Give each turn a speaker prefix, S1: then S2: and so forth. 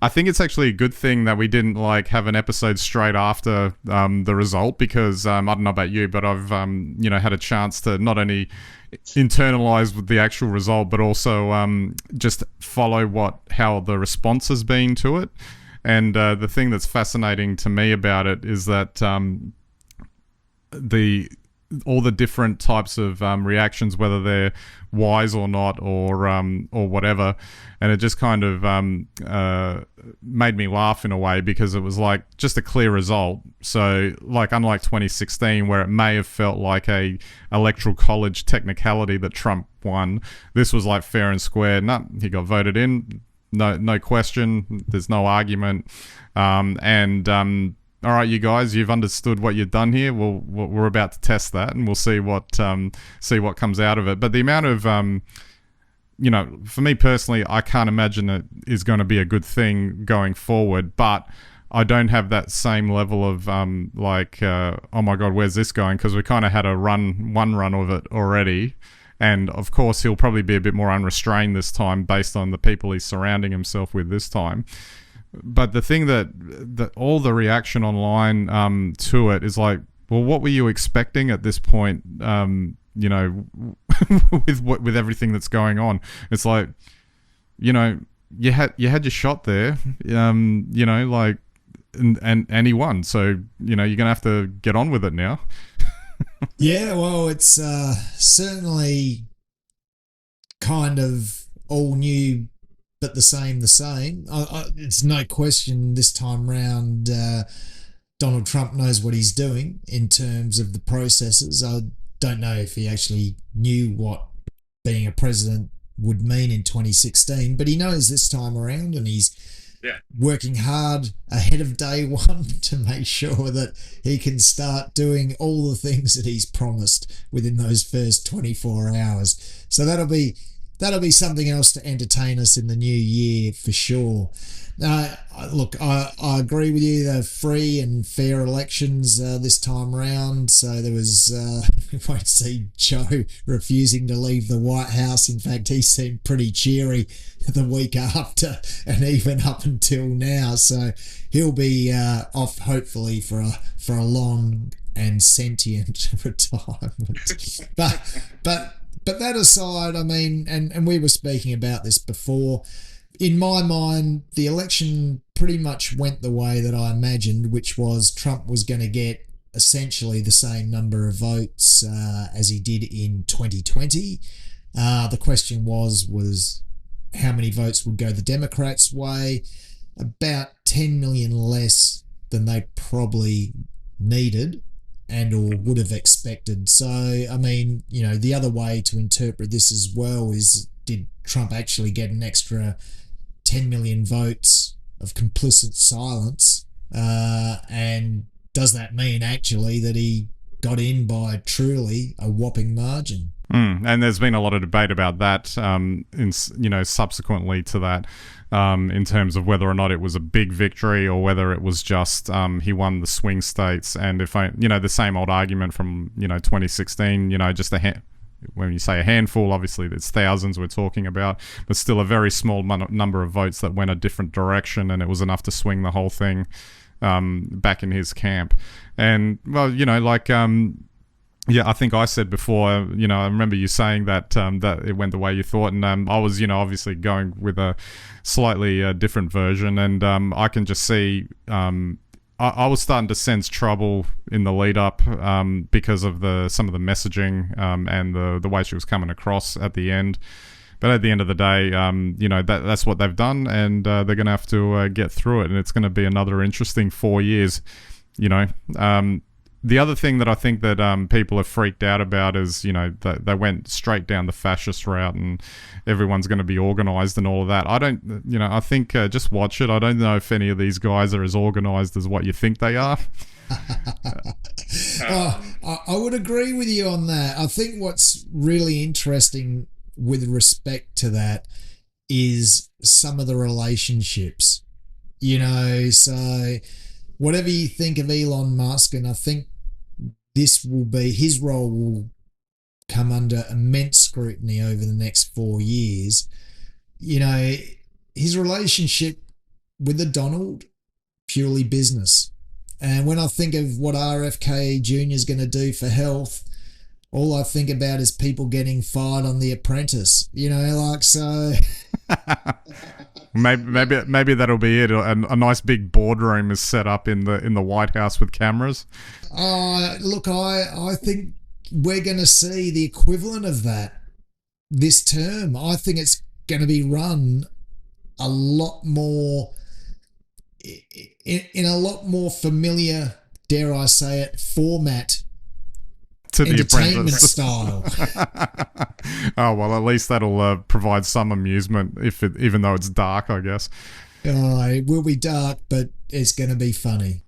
S1: I think it's actually a good thing that we didn't like have an episode straight after the result, because I don't know about you, but I've had a chance to not only internalize with the actual result, but also just follow how the response has been to it. And the thing that's fascinating to me about it is that the all the different types of reactions, whether they're wise or not, or whatever, and it just kind of made me laugh in a way, because it was like just a clear result. So, like, unlike 2016, where it may have felt like a electoral college technicality that Trump won, this was like fair and square. No, he got voted in. No question. There's no argument. All right, you guys, you've understood what you've done here. Well, we're about to test that, and we'll see what comes out of it. But the amount of, for me personally, I can't imagine it is going to be a good thing going forward. But I don't have that same level of oh my God, where's this going? Because we kind of had one run of it already. And of course, he'll probably be a bit more unrestrained this time, based on the people he's surrounding himself with this time. But the thing that all the reaction online to it is like, well, what were you expecting at this point? With everything that's going on, it's like, you had your shot there, and he won. So you're gonna have to get on with it now.
S2: Yeah, well, it's certainly kind of all new, but the same. It's no question this time round, Donald Trump knows what he's doing in terms of the processes. I don't know if he actually knew what being a president would mean in 2016, but he knows this time around, and he's working hard ahead of day one to make sure that he can start doing all the things that he's promised within those first 24 hours. So that'll be something else to entertain us in the new year for sure. Look, I agree with you. They're free and fair elections this time round. So there was, we won't see Joe refusing to leave the White House. In fact, he seemed pretty cheery the week after, and even up until now. So he'll be off hopefully for a long and sentient retirement. But that aside, I mean, and we were speaking about this before, in my mind, the election pretty much went the way that I imagined, which was Trump was going to get essentially the same number of votes as he did in 2020. The question was how many votes would go the Democrats' way? About 10 million less than they probably needed and or would have expected. So, I mean, the other way to interpret this as well is, did Trump actually get an extra 10 million votes of complicit silence? And does that mean actually that he got in by truly a whopping margin?
S1: And there's been a lot of debate about that, subsequently to that, in terms of whether or not it was a big victory or whether it was just he won the swing states. And if the same old argument from 2016, just when you say a handful, obviously it's thousands we're talking about, but still a very small number of votes that went a different direction, and it was enough to swing the whole thing back in his camp. And well, yeah, I think I said before, I remember you saying that that it went the way you thought, and I was, obviously going with a slightly different version, and I can just see I was starting to sense trouble in the lead up because of some of the messaging and the way she was coming across at the end. But at the end of the day, that's what they've done, and they're going to have to get through it, and it's going to be another interesting 4 years. The other thing that I think that people are freaked out about is, that they went straight down the fascist route and everyone's going to be organised and all of that. I think just watch it. I don't know if any of these guys are as organised as what you think they are.
S2: I would agree with you on that. I think what's really interesting with respect to that is some of the relationships, so whatever you think of Elon Musk, and I think his role will come under immense scrutiny over the next 4 years. His relationship with a Donald, purely business. And when I think of what RFK Jr. is going to do for health, all I think about is people getting fired on The Apprentice. So.
S1: Maybe that'll be it. A nice big boardroom is set up in the White House with cameras.
S2: Look, I think we're going to see the equivalent of that this term. I think it's going to be run a lot more in a lot more familiar, dare I say it, format.
S1: To the
S2: entertainment
S1: Apprentice
S2: style.
S1: Oh well, at least that'll provide some amusement, even though it's dark, I guess.
S2: It will be dark, but it's going to be funny.